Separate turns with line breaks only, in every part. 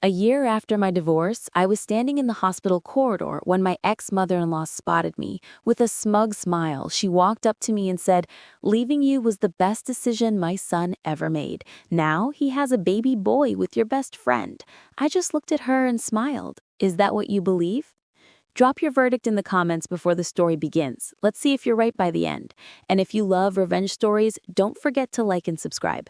A year after my divorce, I was standing in the hospital corridor when my ex-mother-in-law spotted me. With a smug smile, she walked up to me and said, "Leaving you was the best decision my son ever made. Now he has a baby boy with your best friend." I just looked at her and smiled. Is that what you believe? Drop your verdict in the comments before the story begins. Let's see if you're right by the end. And if you love revenge stories, don't forget to like and subscribe.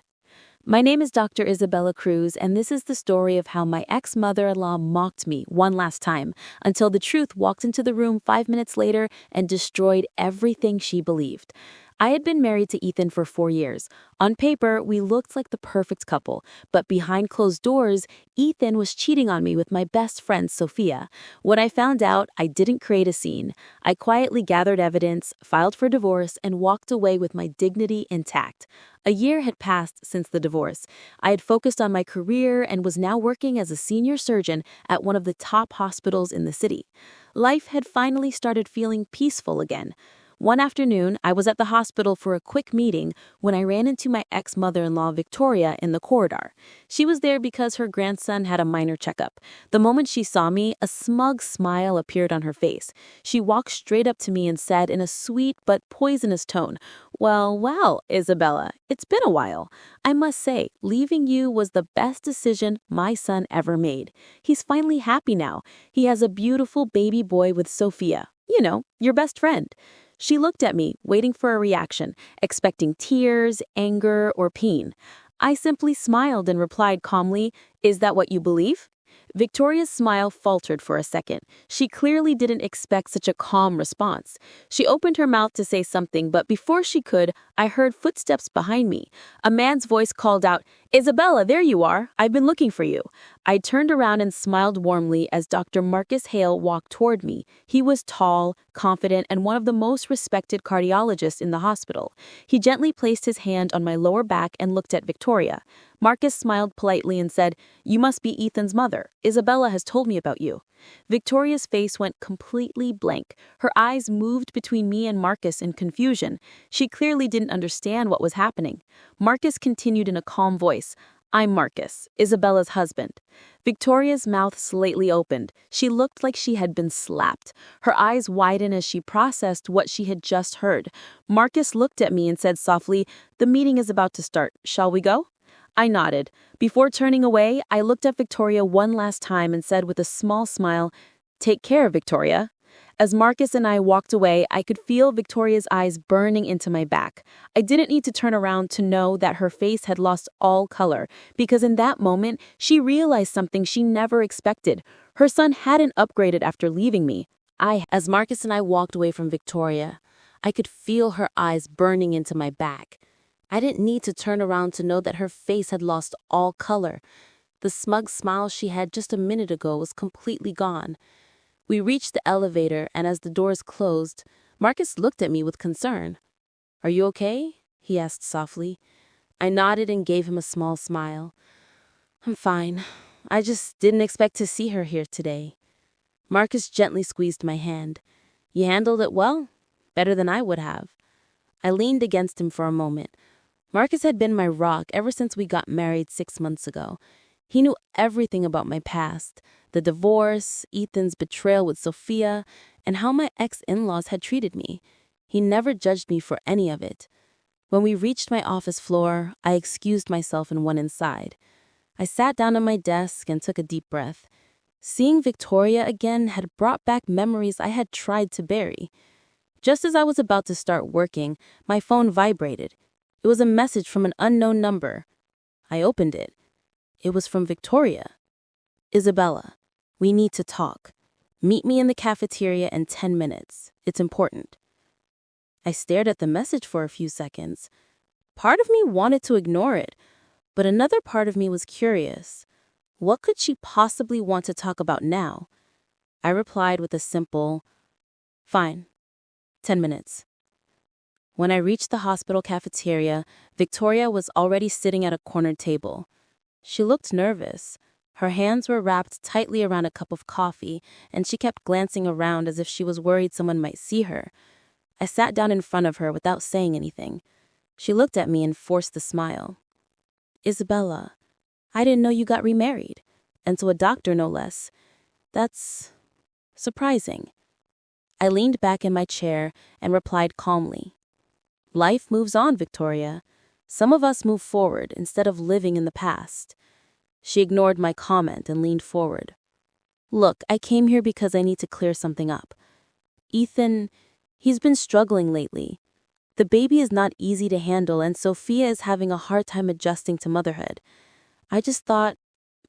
My name is Dr. Isabella Cruz, and this is the story of how my ex-mother-in-law mocked me one last time until the truth walked into the room 5 minutes later and destroyed everything she believed. I had been married to Ethan for 4 years. On paper, we looked like the perfect couple, but behind closed doors, Ethan was cheating on me with my best friend, Sophia. When I found out, I didn't create a scene. I quietly gathered evidence, filed for divorce, and walked away with my dignity intact. A year had passed since the divorce. I had focused on my career and was now working as a senior surgeon at one of the top hospitals in the city. Life had finally started feeling peaceful again. One afternoon, I was at the hospital for a quick meeting when I ran into my ex-mother-in-law, Victoria, in the corridor. She was there because her grandson had a minor checkup. The moment she saw me, a smug smile appeared on her face. She walked straight up to me and said in a sweet but poisonous tone, "Well, Isabella, it's been a while. I must say, leaving you was the best decision my son ever made. He's finally happy now. He has a beautiful baby boy with Sophia. You know, your best friend." She looked at me, waiting for a reaction, expecting tears, anger, or pain. I simply smiled and replied calmly, "Is that what you believe?" Victoria's smile faltered for a second. She clearly didn't expect such a calm response. She opened her mouth to say something, but before she could, I heard footsteps behind me. A man's voice called out, "Isabella, there you are. I've been looking for you." I turned around and smiled warmly as Dr. Marcus Hale walked toward me. He was tall, confident, and one of the most respected cardiologists in the hospital. He gently placed his hand on my lower back and looked at Victoria. Marcus smiled politely and said, "You must be Ethan's mother. Isabella has told me about you." Victoria's face went completely blank. Her eyes moved between me and Marcus in confusion. She clearly didn't understand what was happening. Marcus continued in a calm voice, "I'm Marcus, Isabella's husband." Victoria's mouth slightly opened. She looked like she had been slapped. Her eyes widened as she processed what she had just heard. Marcus looked at me and said softly, "The meeting is about to start. Shall we go?" I nodded. Before turning away, I looked at Victoria one last time and said with a small smile, "Take care, Victoria." As Marcus and I walked away, I could feel Victoria's eyes burning into my back. I didn't need to turn around to know that her face had lost all color, because in that moment, she realized something she never expected. Her son hadn't upgraded after leaving me. As Marcus and I walked away from Victoria, I could feel her eyes burning into my back. I didn't need to turn around to know that her face had lost all color. The smug smile she had just a minute ago was completely gone. We reached the elevator, and as the doors closed, Marcus looked at me with concern. "Are you okay?" he asked softly. I nodded and gave him a small smile. "I'm fine. I just didn't expect to see her here today." Marcus gently squeezed my hand. "You handled it well, better than I would have." I leaned against him for a moment. Marcus had been my rock ever since we got married 6 months ago. He knew everything about my past, the divorce, Ethan's betrayal with Sophia, and how my ex-in-laws had treated me. He never judged me for any of it. When we reached my office floor, I excused myself and went inside. I sat down at my desk and took a deep breath. Seeing Victoria again had brought back memories I had tried to bury. Just as I was about to start working, my phone vibrated. It was a message from an unknown number. I opened it. It was from Victoria. "Isabella, we need to talk. Meet me in the cafeteria in 10 minutes. It's important." I stared at the message for a few seconds. Part of me wanted to ignore it, but another part of me was curious. What could she possibly want to talk about now? I replied with a simple, "Fine, 10 minutes." When I reached the hospital cafeteria, Victoria was already sitting at a corner table. She looked nervous. Her hands were wrapped tightly around a cup of coffee, and she kept glancing around as if she was worried someone might see her. I sat down in front of her without saying anything. She looked at me and forced a smile. "Isabella, I didn't know you got remarried. and to a doctor no less. That's surprising. I leaned back in my chair and replied calmly. Life moves on, Victoria. Some of us move forward instead of living in the past. She ignored my comment and leaned forward. Look, I came here because I need to clear something up. Ethan, he's been struggling lately. The baby is not easy to handle, and Sophia is having a hard time adjusting to motherhood. I just thought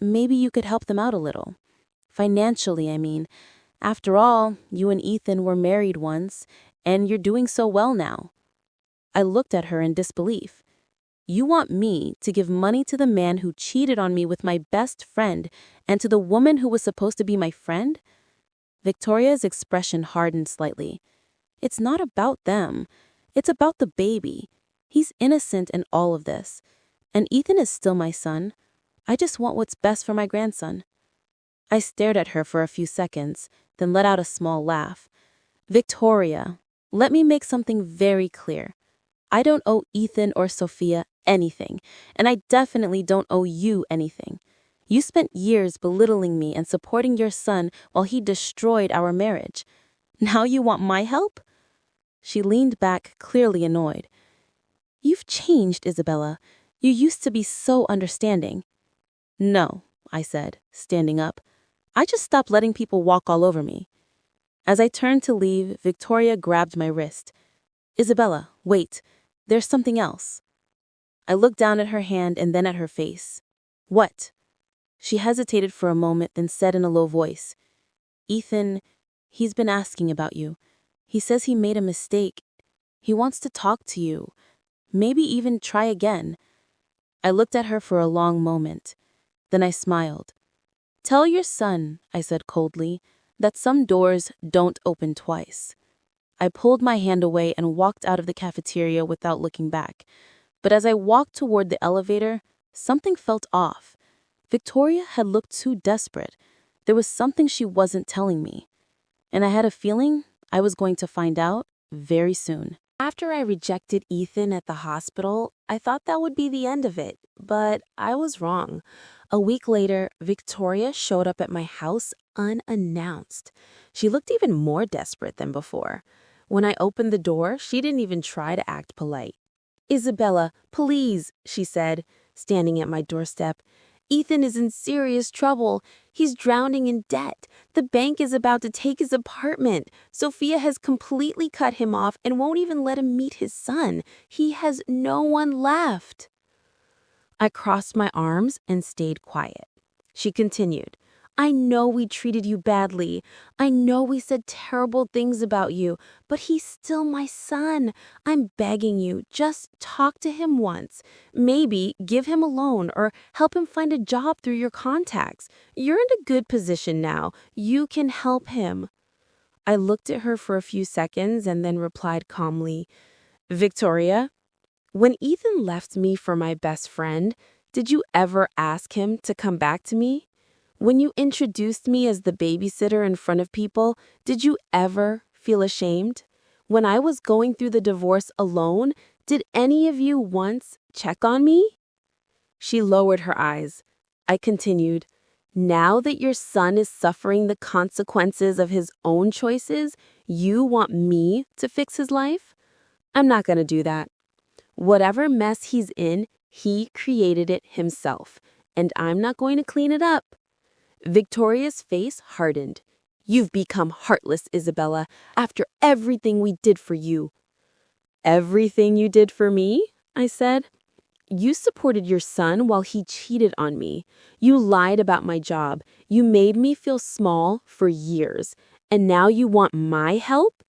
maybe you could help them out a little. Financially, I mean. After all, you and Ethan were married once, and you're doing so well now. I looked at her in disbelief. You want me to give money to the man who cheated on me with my best friend and to the woman who was supposed to be my friend? Victoria's expression hardened slightly. It's not about them. It's about the baby. He's innocent in all of this. And Ethan is still my son. I just want what's best for my grandson. I stared at her for a few seconds, then let out a small laugh. Victoria, let me make something very clear. I don't owe Ethan or Sophia anything, and I definitely don't owe you anything. You spent years belittling me and supporting your son while he destroyed our marriage. Now you want my help? She leaned back, clearly annoyed. You've changed, Isabella. You used to be so understanding. No, I said, standing up. I just stopped letting people walk all over me. As I turned to leave, Victoria grabbed my wrist. Isabella, wait. There's something else. I looked down at her hand and then at her face. What? She hesitated for a moment, then said in a low voice, Ethan, he's been asking about you. He says he made a mistake. He wants to talk to you. Maybe even try again. I looked at her for a long moment. Then I smiled. Tell your son, I said coldly, that some doors don't open twice. I pulled my hand away and walked out of the cafeteria without looking back. But as I walked toward the elevator, something felt off. Victoria had looked too desperate. There was something she wasn't telling me. And I had a feeling I was going to find out very soon. After I rejected Ethan at the hospital, I thought that would be the end of it, but I was wrong. A week later, Victoria showed up at my house unannounced. She looked even more desperate than before. When I opened the door, she didn't even try to act polite. Isabella, please, she said, standing at my doorstep. Ethan is in serious trouble. He's drowning in debt. The bank is about to take his apartment. Sophia has completely cut him off and won't even let him meet his son. He has no one left. I crossed my arms and stayed quiet. She continued, I know we treated you badly. I know we said terrible things about you, but he's still my son. I'm begging you, just talk to him once. Maybe give him a loan or help him find a job through your contacts. You're in a good position now. You can help him. I looked at her for a few seconds and then replied calmly, Victoria, when Ethan left me for my best friend, did you ever ask him to come back to me? When you introduced me as the babysitter in front of people, did you ever feel ashamed? When I was going through the divorce alone, did any of you once check on me? She lowered her eyes. I continued, now that your son is suffering the consequences of his own choices, you want me to fix his life? I'm not going to do that. Whatever mess he's in, he created it himself, and I'm not going to clean it up. Victoria's face hardened. You've become heartless, Isabella, after everything we did for you. Everything you did for me? I said. You supported your son while he cheated on me. You lied about my job. You made me feel small for years. And now you want my help?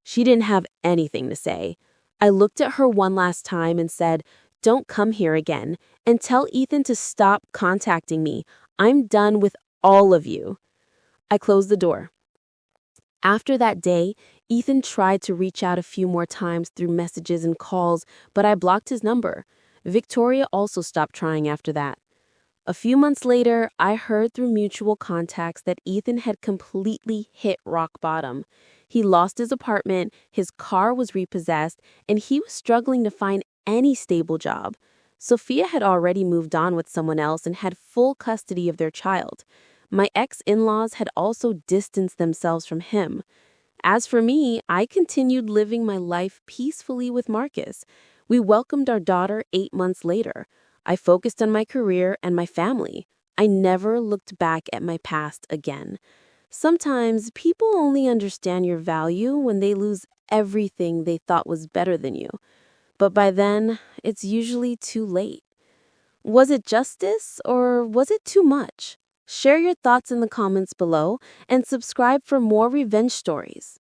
She didn't have anything to say. I looked at her one last time and said, don't come here again, and tell Ethan to stop contacting me. I'm done with all of you. I closed the door. After that day, Ethan tried to reach out a few more times through messages and calls, but I blocked his number. Victoria also stopped trying after that. A few months later, I heard through mutual contacts that Ethan had completely hit rock bottom. He lost his apartment, his car was repossessed, and he was struggling to find any stable job.
Sophia had already moved on with someone else and had full custody of their child. My ex-in-laws had also distanced themselves from him. As for me, I continued living my life peacefully with Marcus. We welcomed our daughter 8 months later. I focused on my career and my family. I never looked back at my past again. Sometimes people only understand your value when they lose everything they thought was better than you. But by then, it's usually too late. Was it justice or was it too much? Share your thoughts in the comments below and subscribe for more revenge stories.